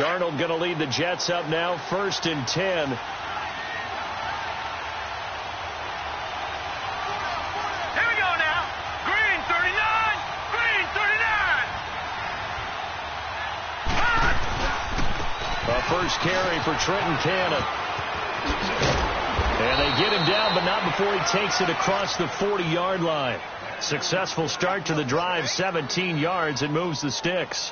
Darnold going to lead the Jets up now, 1st and 10. Here we go now. Green 39. Green 39. A first carry for Trenton Cannon. And they get him down, but not before he takes it across the 40-yard line. Successful start to the drive, 17 yards, and moves the sticks.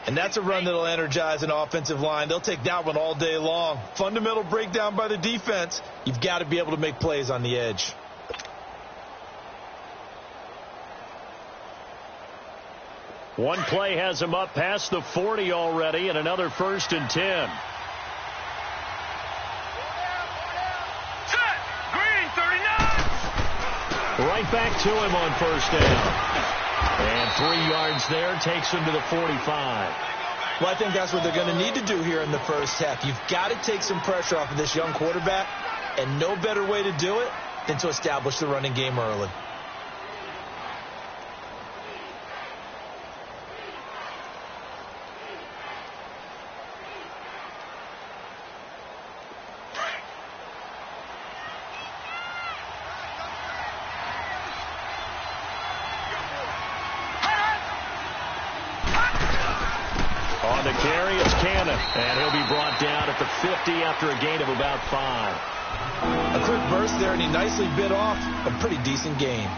And that's a run that'll energize an offensive line. They'll take that one all day long. Fundamental breakdown by the defense. You've got to be able to make plays on the edge. One play has him up past the 40 already, and another 1st and 10. Set. Green 39. Right back to him on 1st down. And 3 yards there, takes him to the 45. Well, I think that's what they're going to need to do here in the first half. You've got to take some pressure off of this young quarterback, and no better way to do it than to establish the running game early. On the carry, it's Cannon, and he'll be brought down at the 50 after a gain of about 5. A quick burst there, and he nicely bit off a pretty decent gain.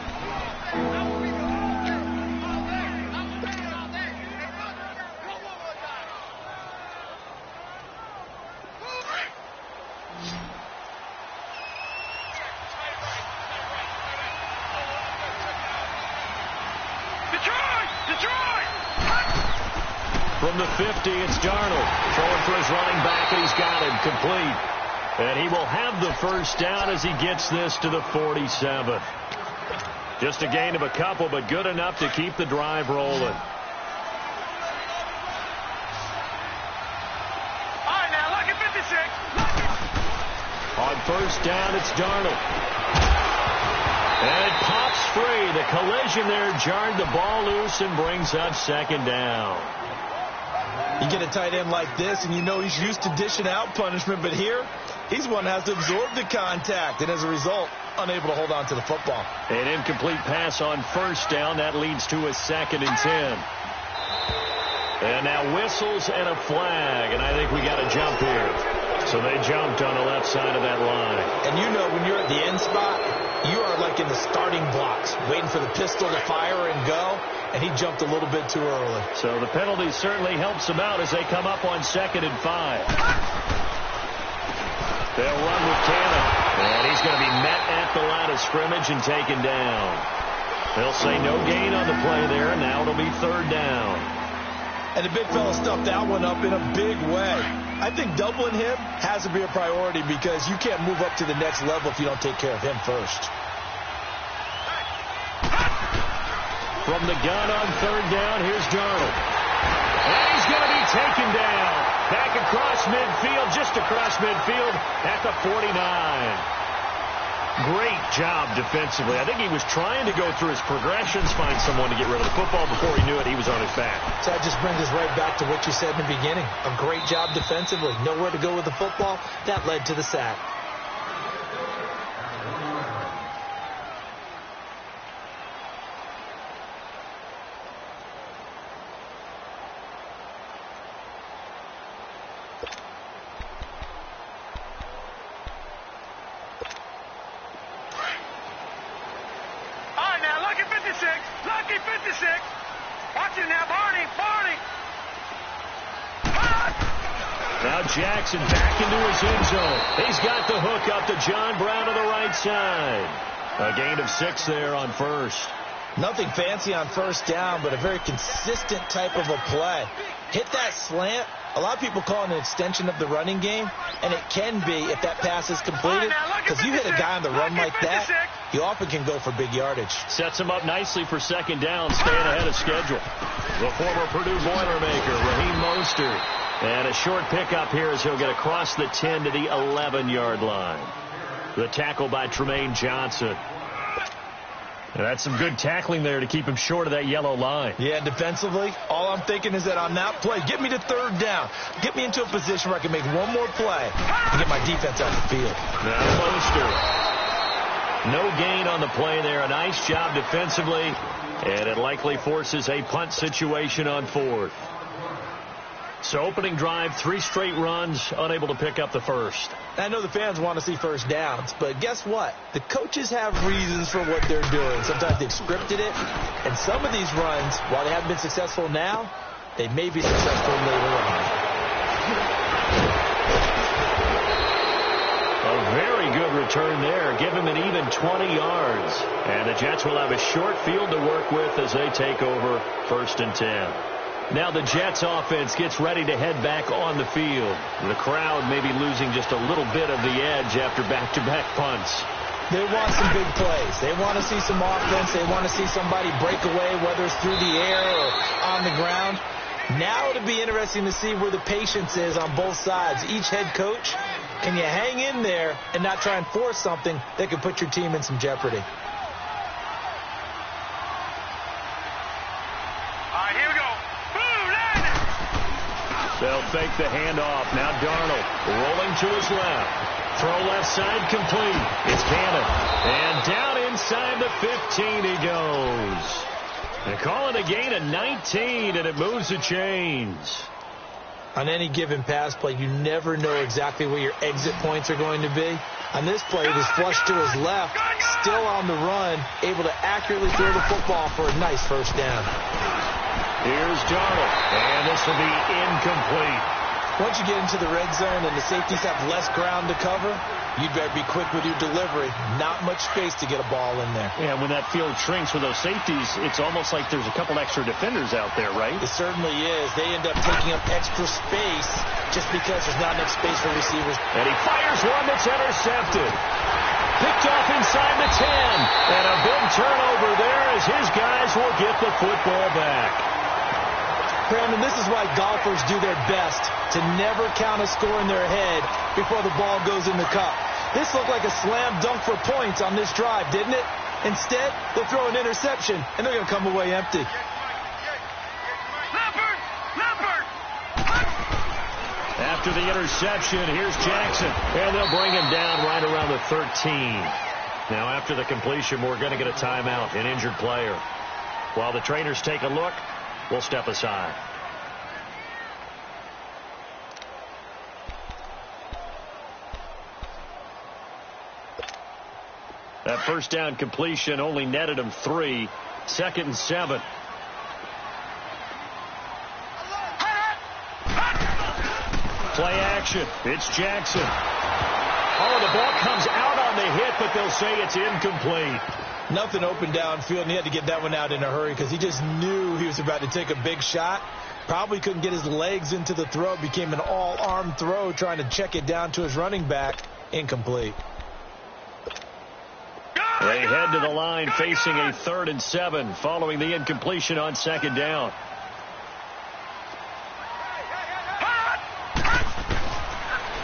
From the 50, it's Darnold. Throwing for his running back, and he's got him complete. And he will have the first down as he gets this to the 47. Just a gain of a couple, but good enough to keep the drive rolling. All right, now, lucky 56. On 1st down, it's Darnold. And it pops free. The collision there jarred the ball loose and brings up 2nd down. You get a tight end like this, and you know he's used to dishing out punishment, but here, he's one that has to absorb the contact, and as a result, unable to hold on to the football. An incomplete pass on 1st down. That leads to a 2nd and 10. And now whistles and a flag, and I think we got a jump here. So they jumped on the left side of that line. And you know when you're at the end spot, you are like in the starting blocks, waiting for the pistol to fire and go, and he jumped a little bit too early. So the penalty certainly helps them out as they come up on 2nd and 5. They'll run with Cannon, and he's going to be met at the line of scrimmage and taken down. They'll say no gain on the play there, and now it'll be 3rd down. And the big fella stuffed that one up in a big way. I think doubling him has to be a priority because you can't move up to the next level if you don't take care of him first. From the gun on 3rd down, here's Darnold. And he's going to be taken down. Back across midfield, just across midfield at the 49. Great job defensively. I think he was trying to go through his progressions, find someone to get rid of the football. Before he knew it, he was on his back. So that just brings us right back to what you said in the beginning. A great job defensively. Nowhere to go with the football. That led to the sack. Lucky 56. Watch it now, Barney. Now Jackson back into his end zone. He's got the hook up to John Brown to the right side. A gain of 6 there on 1st. Nothing fancy on 1st down, but a very consistent type of a play. Hit that slant. A lot of people call it an extension of the running game, and it can be if that pass is completed, because you hit a guy on the run like that, he often can go for big yardage. Sets him up nicely for 2nd down, staying ahead of schedule. The former Purdue Boilermaker, Raheem Mostert. And a short pickup here as he'll get across the 10 to the 11-yard line. The tackle by Tremaine Johnson. That's some good tackling there to keep him short of that yellow line. Yeah, defensively, all I'm thinking is that on that play, get me to third down. Get me into a position where I can make one more play and get my defense off the field. Now Moster. No gain on the play there. A nice job defensively, and it likely forces a punt situation on fourth. So opening drive, 3 straight runs, unable to pick up the first. I know the fans want to see first downs, but guess what? The coaches have reasons for what they're doing. Sometimes they've scripted it, and some of these runs, while they haven't been successful now, they may be successful later on. A very good return there. Give him an even 20 yards. And the Jets will have a short field to work with as they take over 1st and 10. Now the Jets offense gets ready to head back on the field. The crowd may be losing just a little bit of the edge after back-to-back punts. They want some big plays. They want to see some offense. They want to see somebody break away, whether it's through the air or on the ground. Now it'll be interesting to see where the patience is on both sides. Each head coach, can you hang in there and not try and force something that could put your team in some jeopardy? They'll fake the handoff. Now Darnold rolling to his left. Throw left side complete. It's Cannon. And down inside the 15 he goes. They call it a gain of 19, and it moves the chains. On any given pass play, you never know exactly where your exit points are going to be. On this play, it was flushed to his left, still on the run, able to accurately throw the football for a nice first down. Here's Darnold, and this will be incomplete. Once you get into the red zone and the safeties have less ground to cover, you'd better be quick with your delivery. Not much space to get a ball in there. Yeah, when that field shrinks with those safeties, it's almost like there's a couple extra defenders out there, right? It certainly is. They end up taking up extra space just because there's not enough space for receivers. And he fires one that's intercepted. Picked off inside the 10. And a big turnover there as his guys will get the football back. Brandon, this is why golfers do their best to never count a score in their head before the ball goes in the cup. This looked like a slam dunk for points on this drive, didn't it? Instead, they throw an interception, and they're going to come away empty. After the interception, here's Jackson, and they'll bring him down right around the 13. Now, after the completion, we're going to get a timeout, an injured player. While the trainers take a look, we'll step aside. That first down completion only netted him 3. 2nd and 7. Play action. It's Jackson. Oh, the ball comes out on the hit, but they'll say it's incomplete. Nothing open downfield, and he had to get that one out in a hurry because he just knew he was about to take a big shot. Probably couldn't get his legs into the throw. Became an all-arm throw trying to check it down to his running back. Incomplete. They head to the line facing a 3rd and 7 following the incompletion on 2nd down.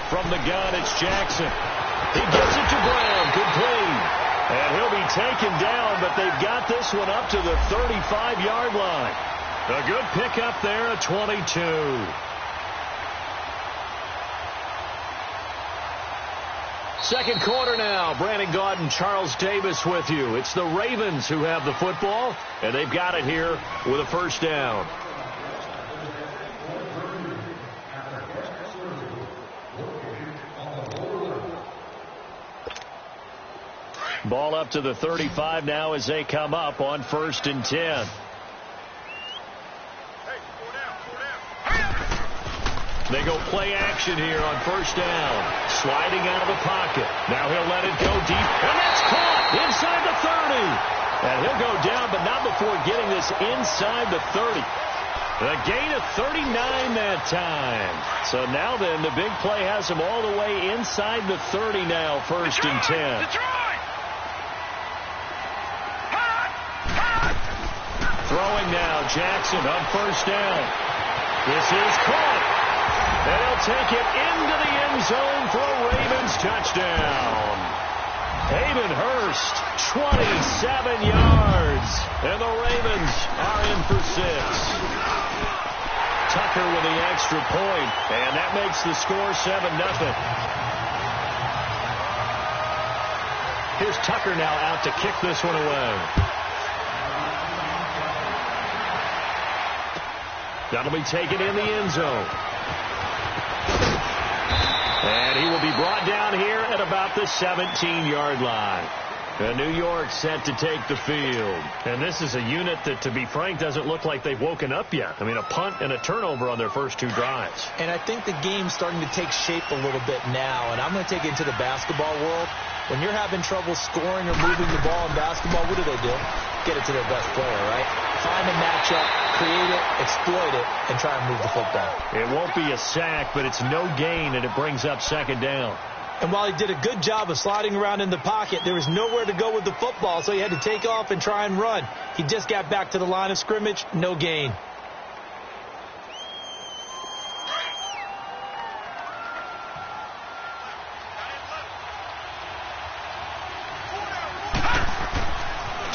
From the gun, it's Jackson. He gets it to Brown, complete. And he'll be taken down, but they've got this one up to the 35-yard line. A good pickup there at 22. Second quarter now. Brandon Gaudin and Charles Davis with you. It's the Ravens who have the football, and they've got it here with a first down. Ball up to the 35 now as they come up on 1st and 10. They go play action here on 1st down. Sliding out of the pocket. Now he'll let it go deep. And that's caught inside the 30. And he'll go down, but not before getting this inside the 30. A gain of 39 that time. So now then, the big play has him all the way inside the 30 now, 1st and 10. Throwing now, Jackson on 1st down. This is caught. And he'll take it into the end zone for a Ravens touchdown. Hayden Hurst, 27 yards. And the Ravens are in for 6. Tucker with the extra point, and that makes the score 7-0. Here's Tucker now out to kick this one away. That'll be taken in the end zone. And he will be brought down here at about the 17-yard line. New York set to take the field. And this is a unit that, to be frank, doesn't look like they've woken up yet. I mean, a punt and a turnover on their first 2 drives. And I think the game's starting to take shape a little bit now. And I'm going to take it into the basketball world. When you're having trouble scoring or moving the ball in basketball, what do? Get it to their best player, right? Find a matchup, create it, exploit it, and try and move the football. It won't be a sack, but it's no gain, and it brings up 2nd down. And while he did a good job of sliding around in the pocket, there was nowhere to go with the football, so he had to take off and try and run. He just got back to the line of scrimmage, no gain.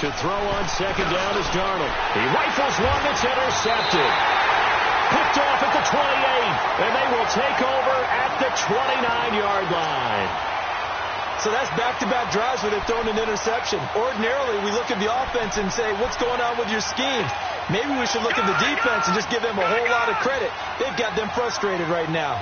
To throw on 2nd down is Darnold. He rifles one that's intercepted. Picked off at the 28, and they will take over at the 29-yard line. So that's back-to-back drives where they're throwing an interception. Ordinarily, we look at the offense and say, what's going on with your scheme? Maybe we should look at the defense and just give them a whole lot of credit. They've got them frustrated right now.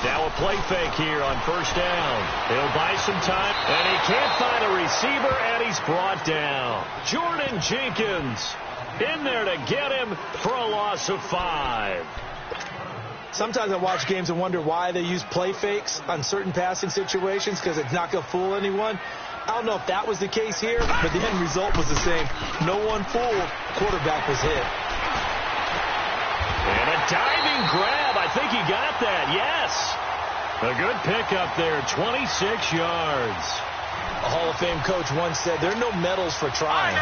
Now a play fake here on 1st down. He'll buy some time, and he can't find a receiver, and he's brought down. Jordan Jenkins in there to get him for a loss of 5. Sometimes I watch games and wonder why they use play fakes on certain passing situations, because it's not going to fool anyone. I don't know if that was the case here, but the end result was the same. No one fooled. Quarterback was hit. And a diving grab. I think he got that. Yes. A good pickup there. 26 yards. A Hall of Fame coach once said, there are no medals for trying.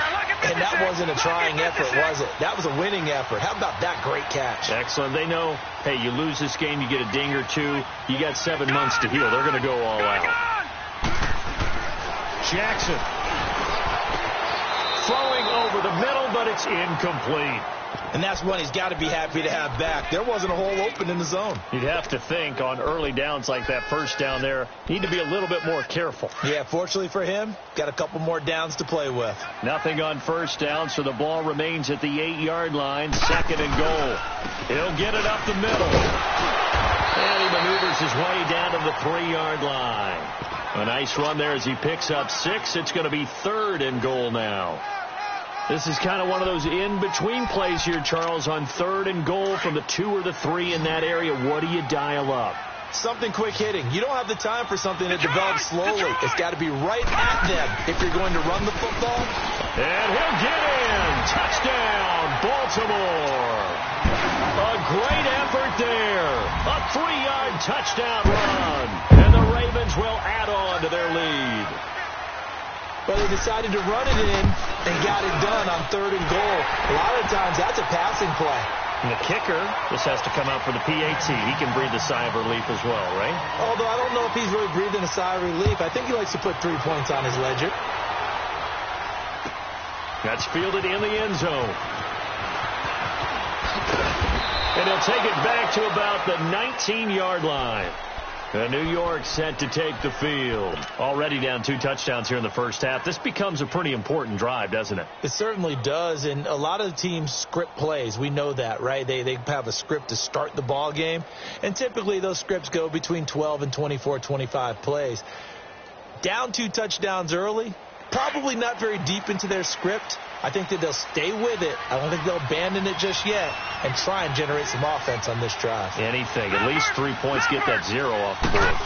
And that wasn't a trying effort, was it? That was a winning effort. How about that great catch? Excellent. They know, hey, you lose this game, you get a ding or 2. You got 7 months to heal. They're going to go all out. Jackson. Throwing over the middle, but it's incomplete. And that's one he's got to be happy to have back. There wasn't a hole open in the zone. You'd have to think on early downs like that 1st down there, need to be a little bit more careful. Yeah, fortunately for him, got a couple more downs to play with. Nothing on 1st down, so the ball remains at the 8-yard line, 2nd and goal. He'll get it up the middle. And he maneuvers his way down to the 3-yard line. A nice run there as he picks up 6. It's going to be 3rd and goal now. This is kind of one of those in-between plays here, Charles, on 3rd and goal from the 2 or the 3 in that area. What do you dial up? Something quick hitting. You don't have the time for something that develops slowly. It's got to be right at them if you're going to run the football. And he'll get in. Touchdown, Baltimore. A great effort there. A 3-yard touchdown run. And the Ravens will add on to their lead. But they decided to run it in and got it done on 3rd and goal. A lot of times, that's a passing play. And the kicker, this has to come out for the PAT. He can breathe a sigh of relief as well, right? Although I don't know if he's really breathing a sigh of relief. I think he likes to put 3 points on his ledger. That's fielded in the end zone. And he'll take it back to about the 19-yard line. New York set to take the field. Already down 2 touchdowns here in the 1st half. This becomes a pretty important drive, doesn't it? It certainly does, and a lot of the teams script plays. We know that, right? They have a script to start the ball game, and typically those scripts go between 12 and 24, 25 plays. Down 2 touchdowns early, probably not very deep into their script. I think that they'll stay with it. I don't think they'll abandon it just yet and try and generate some offense on this drive. Anything. At least 3 points. Get that 0 off the board.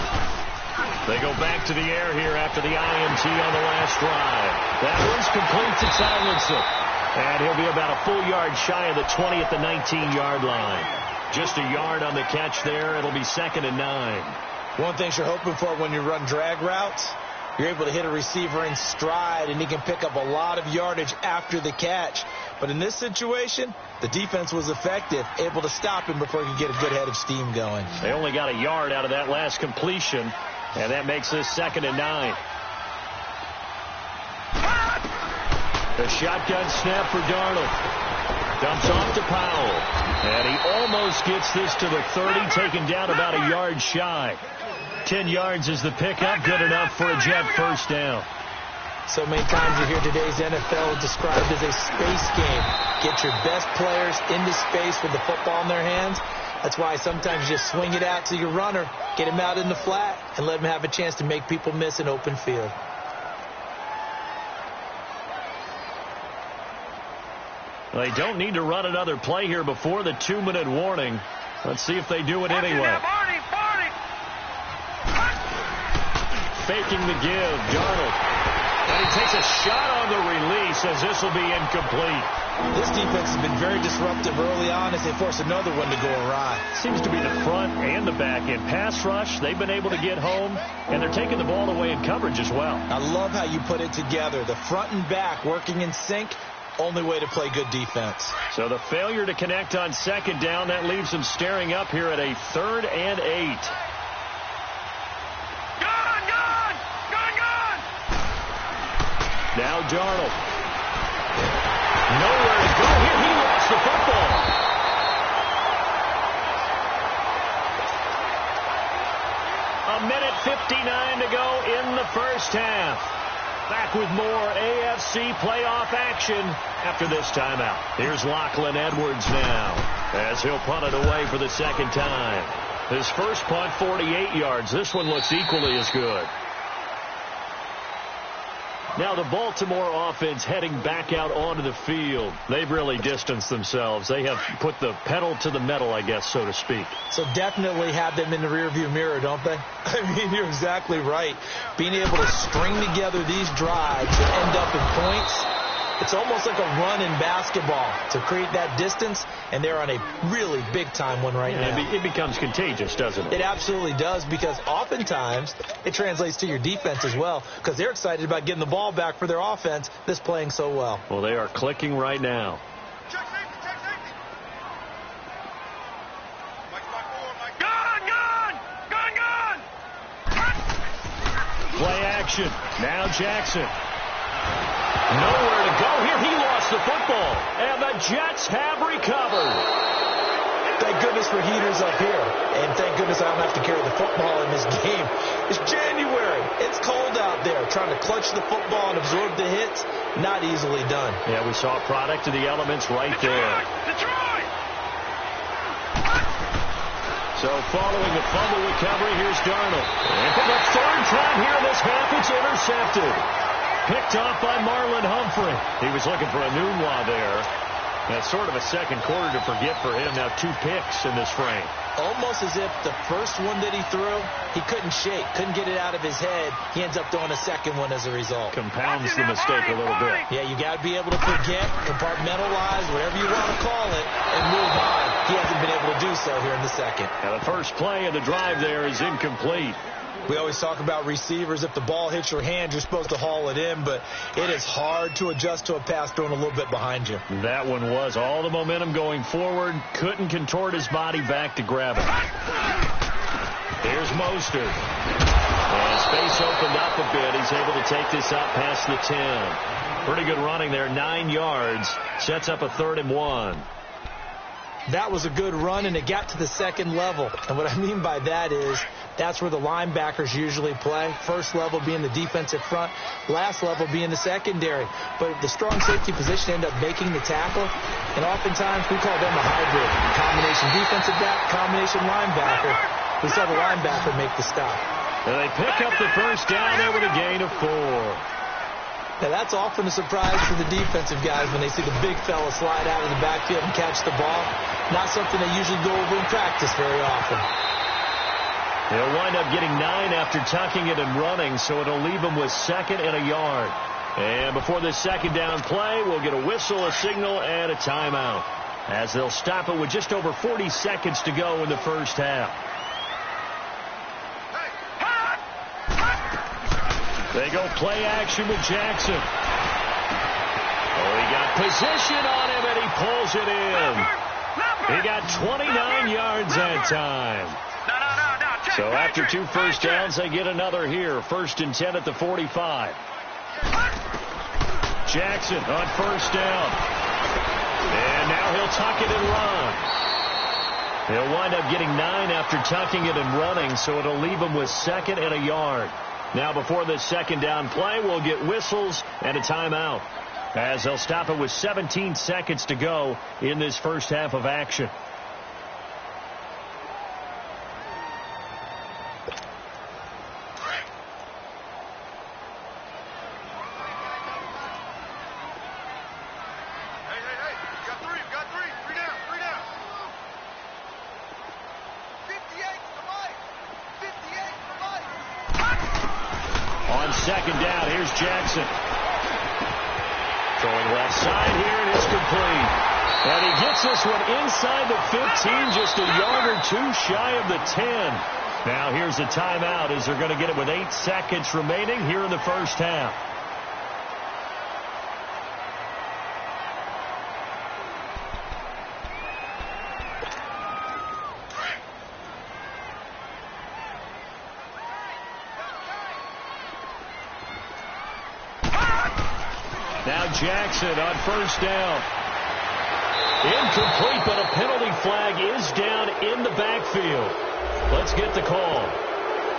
They go back to the air here after the INT on the last drive. That one's complete to Silencer. And he'll be about a full yard shy of the 20 at the 19-yard line. Just a yard on the catch there. It'll be 2nd and 9. One thing you're hoping for when you run drag routes, you're able to hit a receiver in stride, and he can pick up a lot of yardage after the catch. But in this situation, the defense was effective, able to stop him before he could get a good head of steam going. They only got a yard out of that last completion, and that makes this 2nd and 9. The shotgun snap for Darnold. Dumps off to Powell. And he almost gets this to the 30, taken down about a yard shy. 10 yards is the pickup, good enough for a Jet first down. So many times you hear today's NFL described as a space game. Get your best players into space with the football in their hands. That's why sometimes you just swing it out to your runner, get him out in the flat, and let him have a chance to make people miss an open field. They don't need to run another play here before the 2-minute warning. Let's see if they do it anyway. Faking the give, Darnold. And he takes a shot on the release as this will be incomplete. This defense has been very disruptive early on as they force another one to go awry. Seems to be the front and the back end. Pass rush, they've been able to get home, and they're taking the ball away in coverage as well. I love how you put it together. The front and back working in sync. Only way to play good defense. So the failure to connect on 2nd down, that leaves them staring up here at a 3rd and 8. Now Darnold. Nowhere to go here. He lost the football. A minute 59 to go in the first half. Back with more AFC playoff action after this timeout. Here's Lachlan Edwards now as he'll punt it away for the 2nd time. His first punt, 48 yards. This one looks equally as good. Now the Baltimore offense heading back out onto the field. They've really distanced themselves. They have put the pedal to the metal, I guess, so to speak. So definitely have them in the rearview mirror, don't they? I mean, you're exactly right. Being able to string together these drives and end up in points, it's almost like a run in basketball to create that distance, and they're on a really big-time one right now. It becomes contagious, doesn't it? It absolutely does, because oftentimes it translates to your defense as well, because they're excited about getting the ball back for their offense that's playing so well. Well, they are clicking right now. Check safety. Gun! Play action. Now Jackson. Nowhere to go here. He lost the football. And the Jets have recovered. Thank goodness for heaters up here. And thank goodness I don't have to carry the football in this game. It's January. It's cold out there. Trying to clutch the football and absorb the hits, not easily done. Yeah, we saw a product of the elements right there. Detroit! So following the fumble recovery, here's Darnold. And for the 3rd time here in this half, it's intercepted. Picked off by Marlon Humphrey. He was looking for a Nunwa there. That's sort of a second quarter to forget for him. Now 2 picks in this frame. Almost as if the first one that he threw, he couldn't shake, couldn't get it out of his head. He ends up throwing a second one as a result. Compounds the mistake a little bit. Yeah, you got to be able to forget, compartmentalize, whatever you want to call it, and move on. He hasn't been able to do so here in the second. Now the first play of the drive there is incomplete. We always talk about receivers. If the ball hits your hand, you're supposed to haul it in, but it is hard to adjust to a pass thrown a little bit behind you. That one was all the momentum going forward. Couldn't contort his body back to grab it. Here's Mostert. And space opened up a bit. He's able to take this out past the 10. Pretty good running there, 9 yards. Sets up a 3rd and 1. That was a good run, and it got to the second level. And what I mean by that is that's where the linebackers usually play. First level being the defensive front, last level being the secondary. But the strong safety position ended up making the tackle, and oftentimes we call them a hybrid. Combination defensive back, combination linebacker. We saw the linebacker make the stop. And they pick up the first down there with a gain of 4. Now, that's often a surprise for the defensive guys when they see the big fella slide out of the backfield and catch the ball. Not something they usually go over in practice very often. They'll wind up getting 9 after tucking it and running, so it'll leave them with 2nd and a yard. And before this 2nd down play, we'll get a whistle, a signal, and a timeout, as they'll stop it with just over 40 seconds to go in the first half. They go play action with Jackson. Oh, he got Position on him, and he pulls it in. He got 29 yards that time. So after 2 first downs, they get another here. 1st and 10 at the 45. Jackson on 1st down. And now he'll tuck it and run. He'll wind up getting 9 after tucking it and running, so it'll leave him with 2nd and a yard. Now before this 2nd down play, we'll get whistles and a timeout, as they'll stop it with 17 seconds to go in this first half of action. On 2nd down, here's Jackson. Throwing left side here, and it's complete. And he gets this one inside the 15, just a yard or 2 shy of the 10. Now here's a timeout, as they're going to get it with 8 seconds remaining here in the first half. Now Jackson on 1st down. Incomplete, but a penalty flag is down in the backfield. Let's get the call.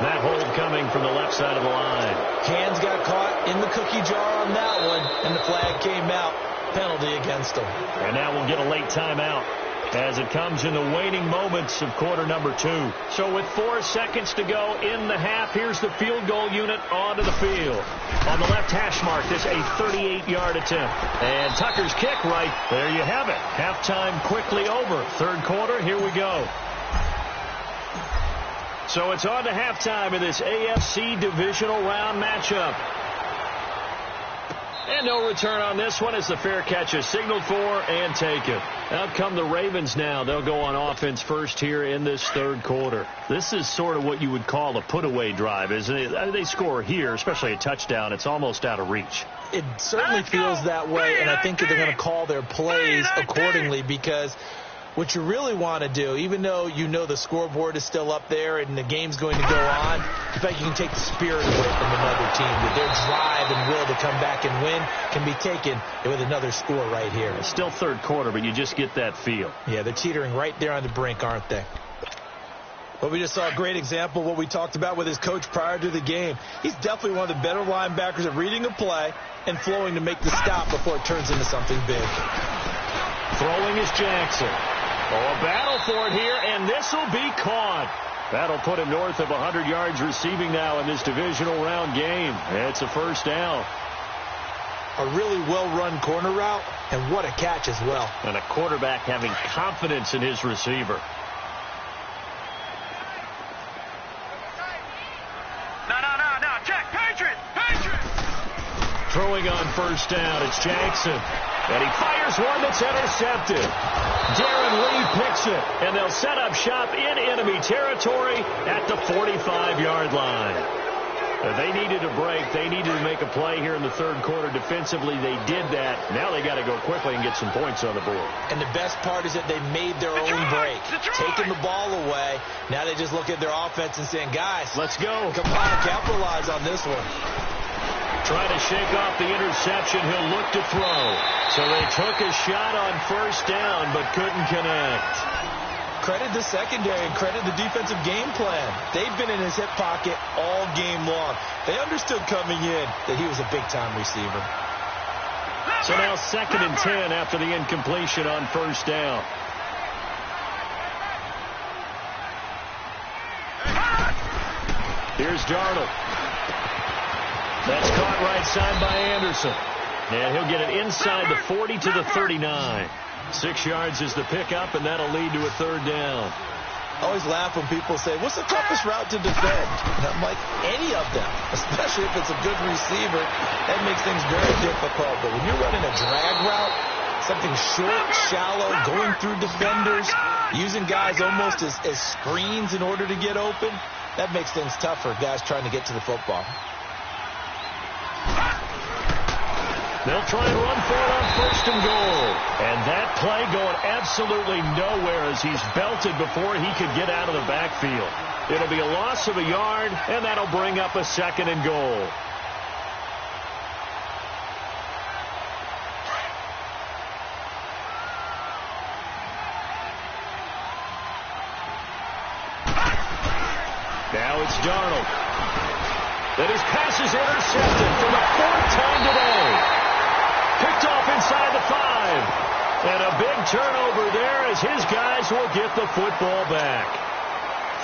That hold coming from the left side of the line. Hands got caught in the cookie jar on that one, and the flag came out. Penalty against him. And now we'll get a late timeout as it comes in the waning moments of quarter number 2. So with 4 seconds to go in the half, here's the field goal unit onto the field. On the left hash mark, this a 38-yard attempt. And Tucker's kick right. There you have it. Halftime quickly over. 3rd quarter, here we go. So it's on to halftime in this AFC divisional round matchup. And no return on this one as the fair catch is signaled for and taken. Out come the Ravens now. They'll go on offense first here in this 3rd quarter. This is sort of what you would call a put-away drive, isn't it? They score here, especially a touchdown. It's almost out of reach. It certainly feels that way, and I think that they're going to call their plays accordingly, because what you really want to do, even though you know the scoreboard is still up there and the game's going to go on, in fact, you can take the spirit away from another team. With their drive and will to come back and win can be taken with another score right here. It's still 3rd quarter, but you just get that feel. Yeah, they're teetering right there on the brink, aren't they? Well, we just saw a great example of what we talked about with his coach prior to the game. He's definitely one of the better linebackers at reading a play and flowing to make the stop before it turns into something big. Throwing is Jackson. Oh, a battle for it here, and this will be caught. That'll put him north of 100 yards receiving now in this divisional round game. It's a 1st down. A really well-run corner route, and what a catch as well. And a quarterback having confidence in his receiver. No, check, Patriot. Throwing on 1st down, it's Jackson. And he fires one that's intercepted. Darren Lee picks it, and they'll set up shop in enemy territory at the 45-yard line. They needed a break. They needed to make a play here in the 3rd quarter. Defensively, they did that. Now they got to go quickly and get some points on the board. And the best part is that they made their own break, taking the ball away. Now they just look at their offense and saying, guys, let's go. Come on, capitalize on this one. Trying to shake off the interception. He'll look to throw. So they took a shot on 1st down, but couldn't connect. Credit the secondary and credit the defensive game plan. They've been in his hip pocket all game long. They understood coming in that he was a big-time receiver. So now 2nd and 10 after the incompletion on 1st down. Here's Darnold. That's caught right side by Anderson. And he'll get it inside the 40 to the 39. 6 yards is the pickup, and that'll lead to a 3rd down. I always laugh when people say, what's the toughest route to defend? And I'm like, any of them, especially if it's a good receiver. That makes things very difficult. But when you're running a drag route, something short, shallow, going through defenders, using guys almost as screens in order to get open, that makes things tough for guys trying to get to the football. They'll try and run for it on 1st and goal. And that play going absolutely nowhere as he's belted before he could get out of the backfield. It'll be a loss of a yard, and that'll bring up a 2nd and goal. Now it's Darnold. That his pass is intercepted for the 4th time today. Picked off inside the 5. And a big turnover there as his guys will get the football back.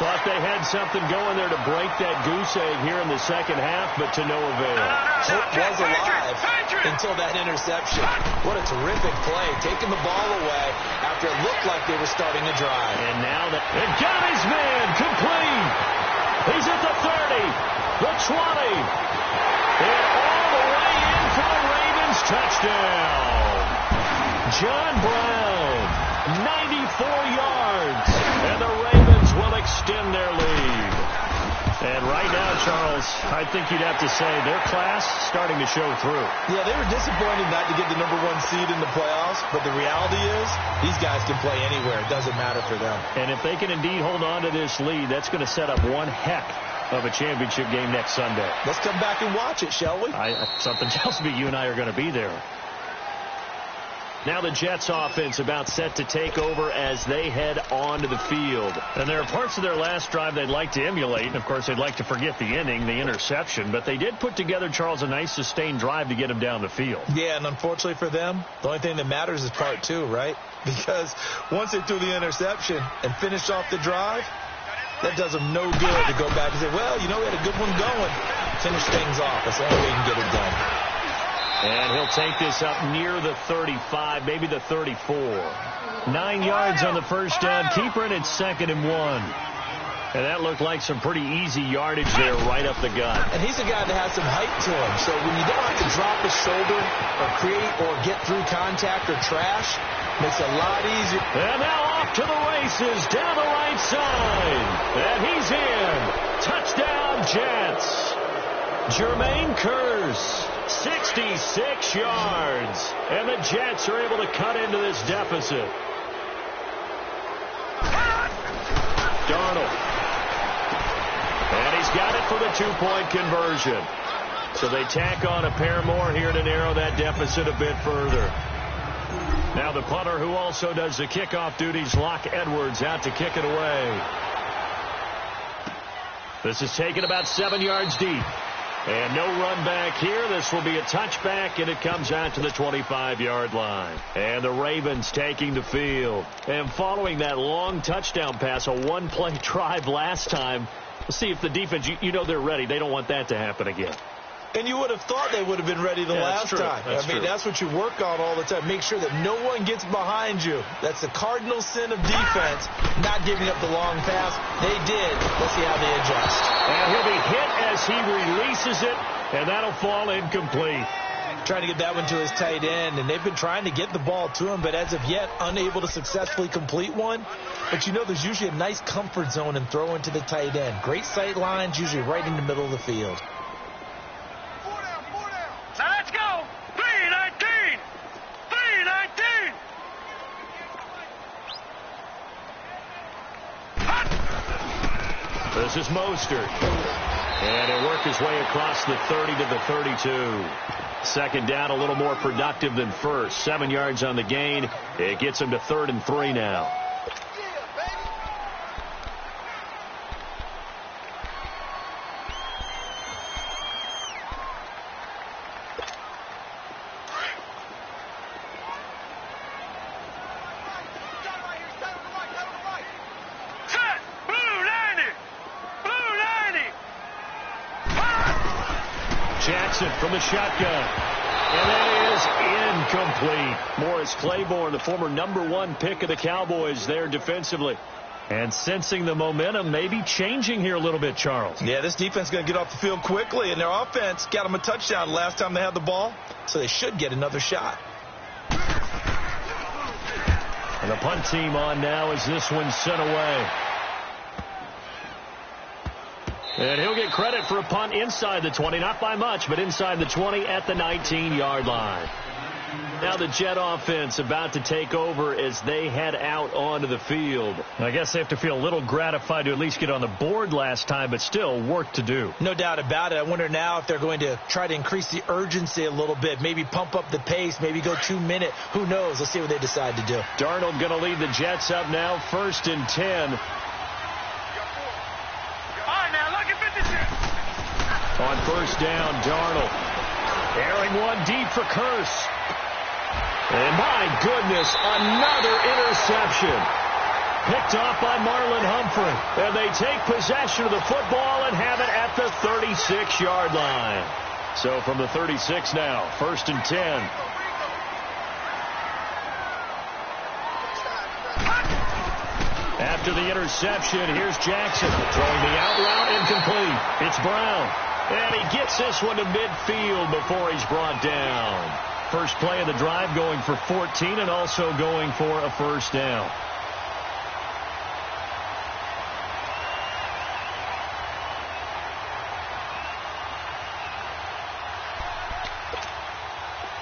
Thought they had something going there to break that goose egg here in the 2nd half, but to no avail. Hope was alive until that interception. What a terrific play, taking the ball away after it looked like they were starting to drive. And now that it got his man complete. He's at the 30, the 20, and all the way in for the Ravens touchdown. John Brown, 94 yards, and the Ravens will extend their lead. And right now, Charles, I think you'd have to say their class starting to show through. Yeah, they were disappointed not to get the #1 seed in the playoffs, but the reality is these guys can play anywhere. It doesn't matter for them. And if they can indeed hold on to this lead, that's going to set up one heck of a championship game next Sunday. Let's come back and watch it, shall we? Something tells me you and I are going to be there. Now the Jets offense about set to take over as they head onto the field. And there are parts of their last drive they'd like to emulate. And, of course, they'd like to forget the inning, the interception. But they did put together, Charles, a nice sustained drive to get them down the field. Yeah, and unfortunately for them, the only thing that matters is part 2, right? Because once they threw the interception and finished off the drive, that does them no good to go back and say, well, you know, we had a good one going. Finish things off. That's the only way you can get it done. And he'll take this up near the 35, maybe the 34. 9 yards on the first down. Keeper in at 2nd and 1. And that looked like some pretty easy yardage there right up the gut. And he's a guy that has some height to him. So when you don't have to drop his shoulder or create or get through contact or trash, makes it a lot easier. And now off to the races down the right side. And he's in. Touchdown, Jets. Jermaine Kearse, 66 yards. And the Jets are able to cut into this deficit. Darnold. And he's got it for the 2-point conversion. So they tack on a pair more here to narrow that deficit a bit further. Now the punter, who also does the kickoff duties, Locke Edwards, out to kick it away. This is taken about 7 yards deep. And no run back here. This will be a touchback, and it comes out to the 25-yard line. And the Ravens taking the field. And following that long touchdown pass, a one-play drive last time, we'll see if the defense, you know they're ready. They don't want that to happen again. And you would have thought they would have been ready the last time. That's what you work on all the time. Make sure that no one gets behind you. That's the cardinal sin of defense, not giving up the long pass. They did. Let's see how they adjust. And he'll be hit as he releases it, and that'll fall incomplete. Trying to get that one to his tight end, and they've been trying to get the ball to him, but as of yet, unable to successfully complete one. But you know there's usually a nice comfort zone in throwing to the tight end. Great sight lines, usually right in the middle of the field. Now let's go. 3-19. 3-19. This is Mostert. And he'll work his way across the 30 to the 32. Second down, a little more productive than first. 7 yards on the gain. It gets him to 3rd and 3 now. From the shotgun. And that is incomplete. Morris Claiborne, the former #1 pick of the Cowboys there defensively. And sensing the momentum maybe changing here a little bit, Charles. Yeah, this defense is going to get off the field quickly, and their offense got them a touchdown last time they had the ball, so they should get another shot. And the punt team on now as this one's sent away. And he'll get credit for a punt inside the 20, not by much, but inside the 20 at the 19-yard line. Now the Jet offense about to take over as they head out onto the field. I guess they have to feel a little gratified to at least get on the board last time, but still work to do. No doubt about it. I wonder now if they're going to try to increase the urgency a little bit, maybe pump up the pace, maybe go 2 minute. Who knows? Let's see what they decide to do. Darnold going to lead the Jets up now, 1st and 10. On 1st down, Darnold. Airing one deep for Curse. And my goodness, another interception. Picked off by Marlon Humphrey. And they take possession of the football and have it at the 36-yard line. So from the 36 now, 1st and 10. After the interception, here's Jackson throwing the out route incomplete. It's Brown. And he gets this one to midfield before he's brought down. First play of the drive going for 14 and also going for a 1st down.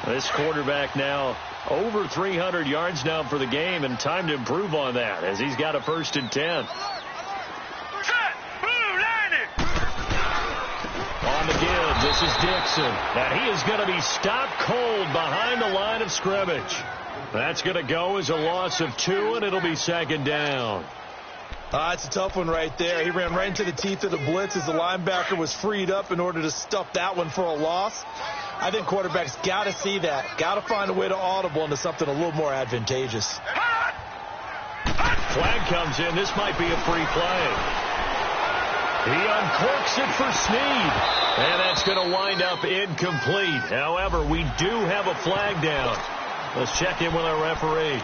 This quarterback now over 300 yards now for the game, and time to improve on that as he's got a 1st and 10. On the give, this is Dixon. And he is going to be stopped cold behind the line of scrimmage. That's going to go as a loss of 2, and it'll be 2nd down. It's a tough one right there. He ran right into the teeth of the blitz as the linebacker was freed up in order to stuff that one for a loss. I think quarterbacks got to see that. Got to find a way to audible into something a little more advantageous. Flag comes in. This might be a free play. He uncorks it for Snead. And that's going to wind up incomplete. However, we do have a flag down. Let's check in with our referee.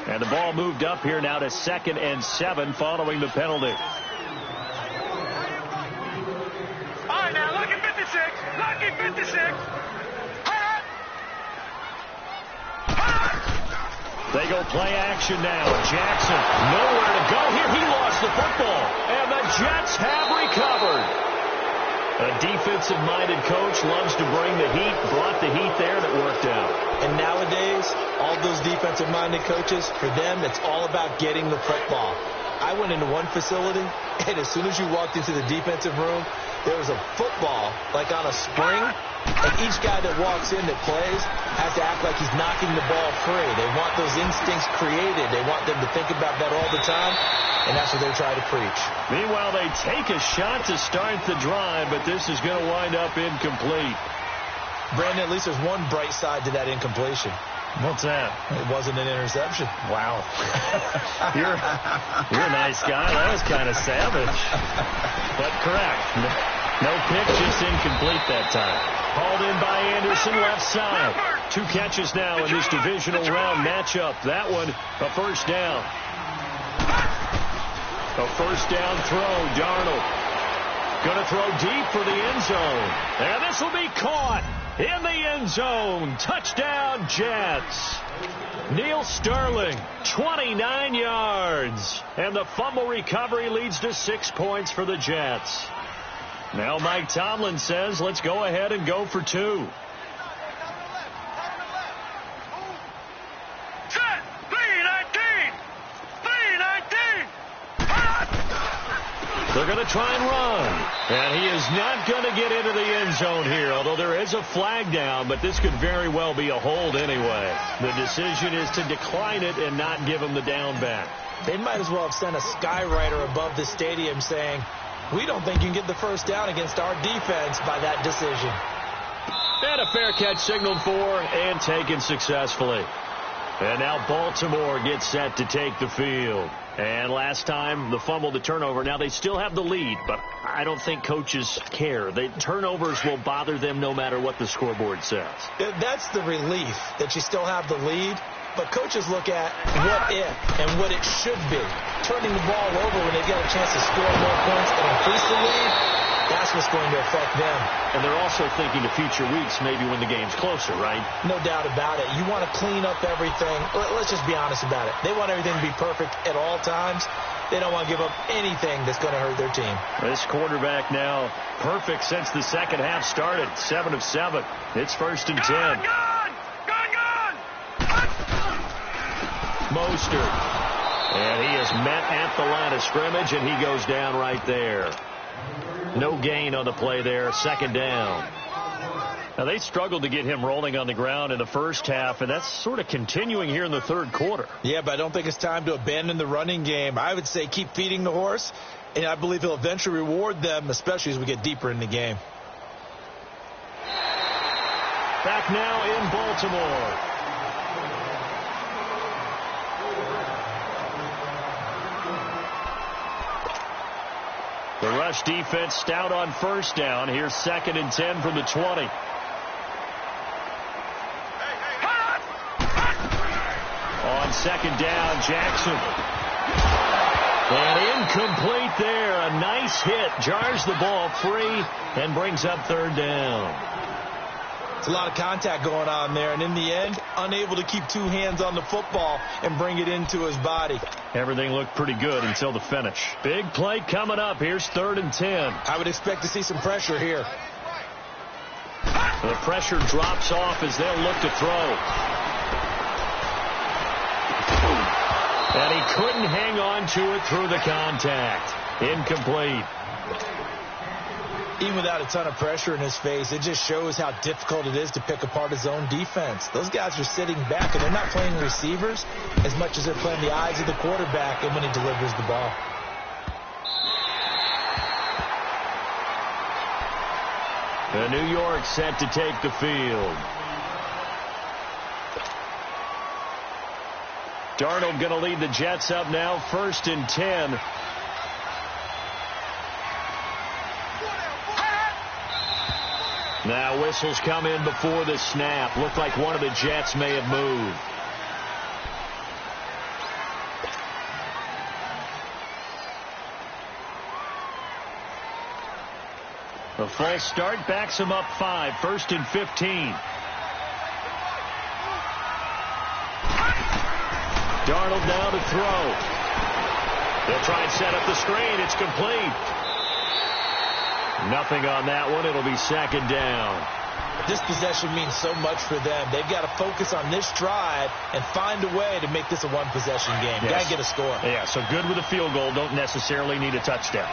And the ball moved up here now to 2nd and 7 following the penalty. All right, now, lucky 56. Lucky 56. They go play action now. Jackson, nowhere to go here. He lost the football. And the Jets have recovered. A defensive-minded coach loves to bring the heat. Brought the heat there, and it worked out. And nowadays, all those defensive-minded coaches, for them, it's all about getting the football. I went into one facility, and as soon as you walked into the defensive room, there was a football, like on a spring, and each guy that walks in that plays has to act like he's knocking the ball free. They want those instincts created. They want them to think about that all the time, and that's what they try to preach. Meanwhile, they take a shot to start the drive, but this is going to wind up incomplete. Brandon, at least there's one bright side to that incompletion. What's that? It wasn't an interception. Wow. You're a nice guy. That was kind of savage. But correct. No pick, just incomplete that time. Hauled in by Anderson, left side. 2 catches now in this divisional round matchup. That one, a 1st down. A 1st down throw, Darnold. Going to throw deep for the end zone. And this will be caught in the end zone. Touchdown, Jets. Neil Sterling, 29 yards. And the fumble recovery leads to 6 points for the Jets. Now Mike Tomlin says, let's go ahead and go for 2. They're going to try and run. And he is not going to get into the end zone here, although there is a flag down, but this could very well be a hold anyway. The decision is to decline it and not give him the down back. They might as well have sent a skywriter above the stadium saying, we don't think you can get the 1st down against our defense by that decision. And a fair catch signaled for and taken successfully. And now Baltimore gets set to take the field. And last time, the fumble, the turnover. Now they still have the lead, but I don't think coaches care. The turnovers will bother them no matter what the scoreboard says. That's the relief that you still have the lead. But coaches look at what if and what it should be. Turning the ball over when they get a chance to score more points and increase the lead, That's what's going to affect them. And they're also thinking of future weeks, maybe when the game's closer, right? No doubt about it. You want to clean up everything. Let's just be honest about it. They want everything to be perfect at all times. They don't want to give up anything that's going to hurt their team. This quarterback now perfect since the second half started. 7 of 7. It's 1st and 10. Gone! Mostert. And he is met at the line of scrimmage, and he goes down right there. No gain on the play there. 2nd down. Now, they struggled to get him rolling on the ground in the first half, and that's sort of continuing here in the third quarter. Yeah, but I don't think it's time to abandon the running game. I would say keep feeding the horse, and I believe he'll eventually reward them, especially as we get deeper in the game. Back now in Baltimore. The rush defense stout on 1st down. Here's 2nd and 10 from the 20. On 2nd down, Jackson. And incomplete there. A nice hit. Jars the ball free and brings up 3rd down. It's a lot of contact going on there, and in the end, unable to keep 2 hands on the football and bring it into his body. Everything looked pretty good until the finish. Big play coming up. Here's 3rd and 10. I would expect to see some pressure here. The pressure drops off as they'll look to throw. And he couldn't hang on to it through the contact. Incomplete. Even without a ton of pressure in his face, it just shows how difficult it is to pick apart his own defense. Those guys are sitting back, and they're not playing receivers as much as they're playing the eyes of the quarterback and when he delivers the ball. The New York set to take the field. Darnold going to lead the Jets up now, 1st and 10. Now whistles come in before the snap. Looked like one of the Jets may have moved. The false start backs him up 5. 1st and 15. Darnold now to throw. They'll try and set up the screen. It's complete. Nothing on that one. It'll be 2nd down. This possession means so much for them. They've got to focus on this drive and find a way to make this a one-possession game. Yes. Got to get a score. Yeah, so good with a field goal. Don't necessarily need a touchdown.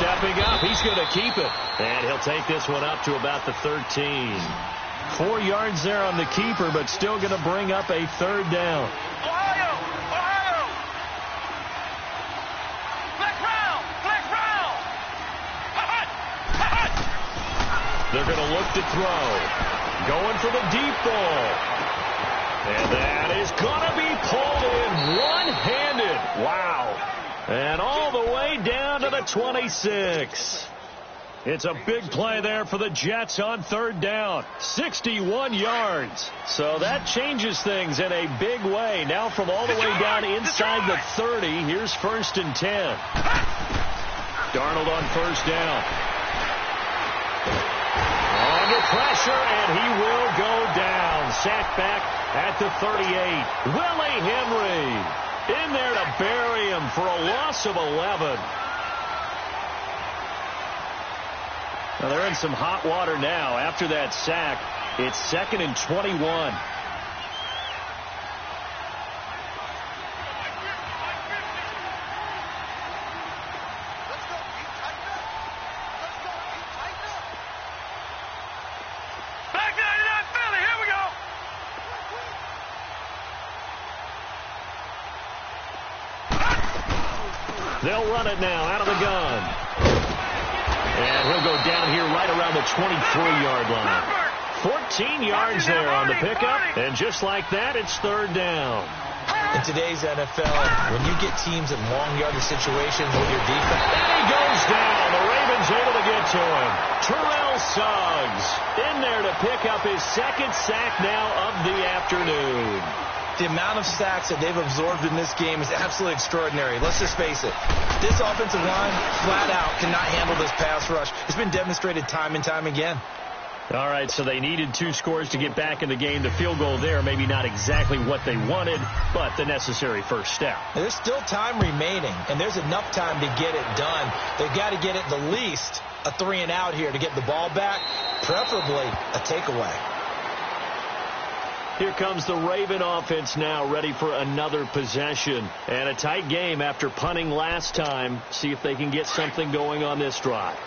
Stepping up, he's going to keep it. And he'll take this one up to about the 13. 4 yards there on the keeper, but still going to bring up a 3rd down. Ohio! Flex round! They're going to look to throw. Going for the deep ball. And that is going to be pulled in one-handed. Wow. And all the way down to the 26. It's a big play there for the Jets on 3rd down. 61 yards. So that changes things in a big way. Now from all the way down inside the 30, here's 1st and 10. Darnold on 1st down. Under pressure, and he will go down. Sacked back at the 38. Willie Henry in there to bury him for a loss of 11. Now they're in some hot water now. After that sack, it's 2nd and 21. They'll run it now out of the gun. And he'll go down here right around the 23-yard line. 14 yards there on the pickup, and just like that, it's third down. In today's NFL, when you get teams in long yardage situations with your defense. And he goes down. The Ravens able to get to him. Terrell Suggs in there to pick up his second sack now of the afternoon. The amount of sacks that they've absorbed in this game is absolutely extraordinary. Let's just face it. This offensive line, flat out, cannot handle this pass rush. It's been demonstrated time and time again. All right, so they needed 2 scores to get back in the game. The field goal there, maybe not exactly what they wanted, but the necessary first step. There's still time remaining, and there's enough time to get it done. They've got to get it the least a 3-and-out here to get the ball back, preferably a takeaway. Here comes the Raven offense now, ready for another possession. And a tight game after punting last time. See if they can get something going on this drive.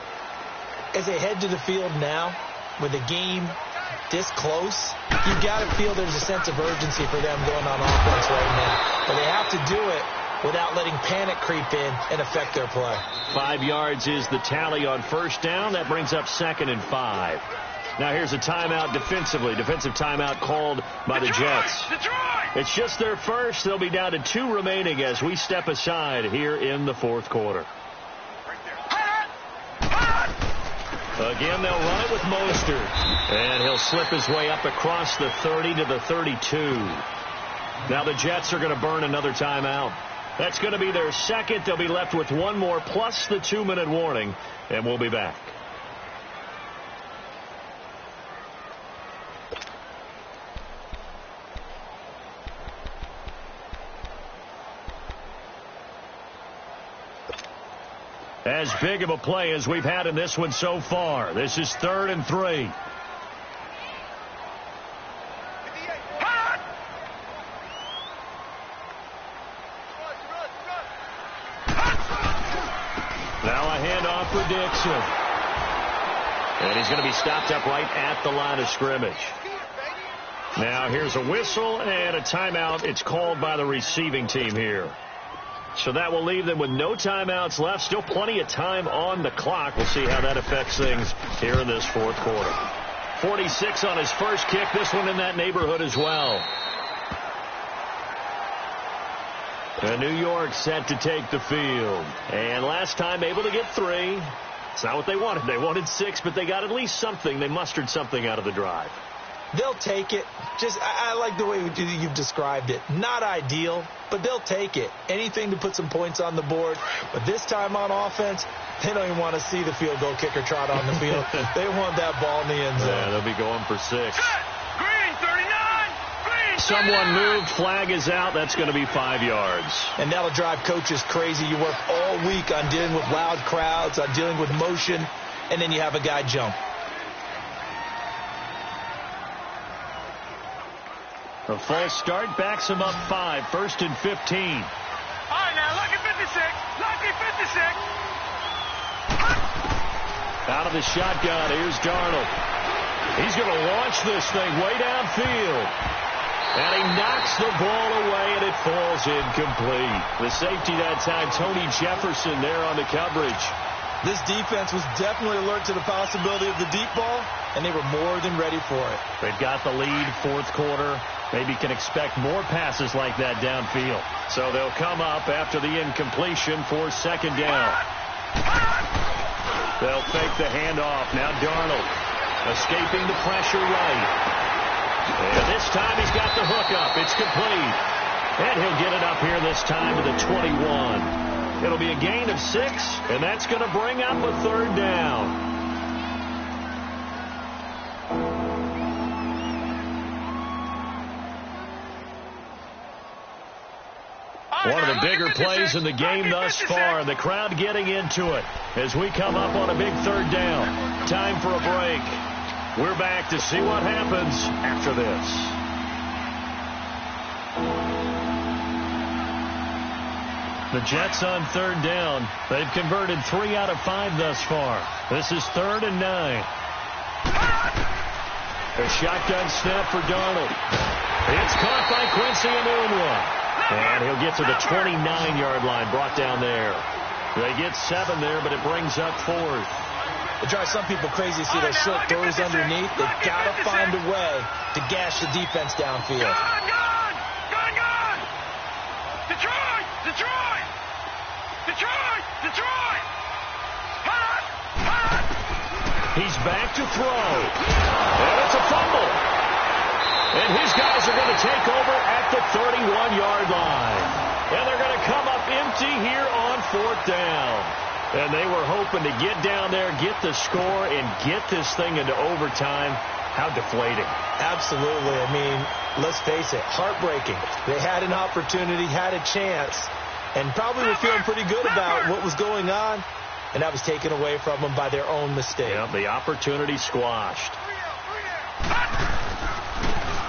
As they head to the field now, with a game this close, you've got to feel there's a sense of urgency for them going on offense right now. But they have to do it without letting panic creep in and affect their play. 5 yards is the tally on first down. That brings up 2nd and 5. Now here's a timeout defensively. Defensive timeout called by the Jets. It's just their first. They'll be down to 2 remaining as we step aside here in the fourth quarter. Again, they'll run it with Mostert. And he'll slip his way up across the 30 to the 32. Now the Jets are going to burn another timeout. That's going to be their second. They'll be left with 1 more plus the 2-minute warning. And we'll be back. As big of a play as we've had in this one so far. This is 3rd and 3. Now a handoff for Dixon. And he's going to be stopped up right at the line of scrimmage. Now here's a whistle and a timeout. It's called by the receiving team here. So that will leave them with no timeouts left. Still plenty of time on the clock. We'll see how that affects things here in this fourth quarter. 46 on his first kick. This one in that neighborhood as well. And New York set to take the field. And last time able to get 3. It's not what they wanted. They wanted 6, but they got at least something. They mustered something out of the drive. They'll take it. I like the way you've described it. Not ideal, but they'll take it. Anything to put some points on the board. But this time on offense, they don't even want to see the field goal kicker trot on the field. They want that ball in the end zone. Yeah, they'll be going for 6. Green 39. Green 39. Someone moved. Flag is out. That's going to be 5 yards. And that'll drive coaches crazy. You work all week on dealing with loud crowds, on dealing with motion, and then you have a guy jump. A false start backs him up 5. 1st and 15. All right, now, lucky 56. Lucky 56. Out of the shotgun, here's Darnold. He's going to launch this thing way downfield. And he knocks the ball away, and it falls incomplete. The safety that time, Tony Jefferson there on the coverage. This defense was definitely alert to the possibility of the deep ball, and they were more than ready for it. They've got the lead, fourth quarter. Maybe can expect more passes like that downfield. So they'll come up after the incompletion for 2nd down. They'll fake the handoff. Now Darnold escaping the pressure right. And this time he's got the hook up. It's complete. And he'll get it up here this time to the 21. It'll be a gain of 6, and that's going to bring up a 3rd down. One of the bigger plays in the game thus far, and the crowd getting into it as we come up on a big 3rd down. Time for a break. We're back to see what happens after this. The Jets on 3rd down. They've converted 3 out of 5 thus far. This is 3rd and 9. A shotgun snap for Darnold. It's caught by Quincy Enunwa. And he'll get to the 29-yard line, brought down there. They get 7 there, but it brings up 4th. It drives some people crazy to see those short throws underneath. They've got to find a way to gash the defense downfield. Gone! Detroit! Hot! He's back to throw. And it's a fumble. And his guys are going to take over at the 31-yard line. And they're going to come up empty here on 4th down. And they were hoping to get down there, get the score, and get this thing into overtime. How deflating. Absolutely. I mean, let's face it, heartbreaking. They had an opportunity, had a chance, and probably were feeling pretty good about what was going on, and that was taken away from them by their own mistake. Yeah, the opportunity squashed.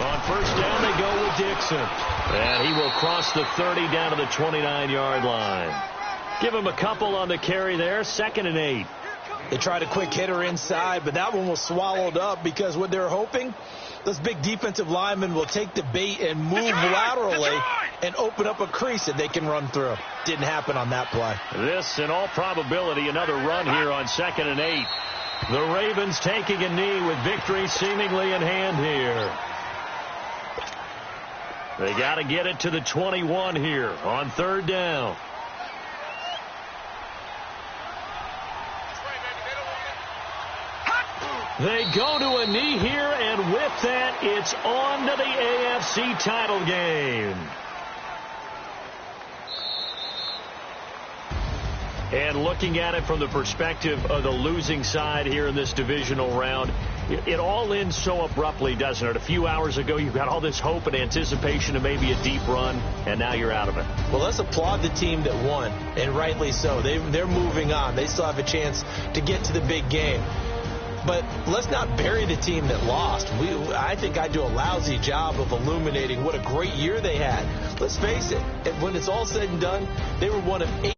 On 1st down, they go with Dixon. And he will cross the 30 down to the 29-yard line. Give him a couple on the carry there. 2nd and 8. They tried a quick hitter inside, but that one was swallowed up because what they're hoping, those big defensive linemen will take the bait and move laterally and open up a crease that they can run through. Didn't happen on that play. This, in all probability, another run here on 2nd and 8. The Ravens taking a knee with victory seemingly in hand here. They got to get it to the 21 here on 3rd down. They go to a knee here, and with that, it's on to the AFC title game. And looking at it from the perspective of the losing side here in this divisional round, it all ends so abruptly, doesn't it? A few hours ago, you got all this hope and anticipation of maybe a deep run, and now you're out of it. Well, let's applaud the team that won, and rightly so. They're moving on. They still have a chance to get to the big game. But let's not bury the team that lost. I think I do a lousy job of illuminating what a great year they had. Let's face it, when it's all said and done, they were one of 8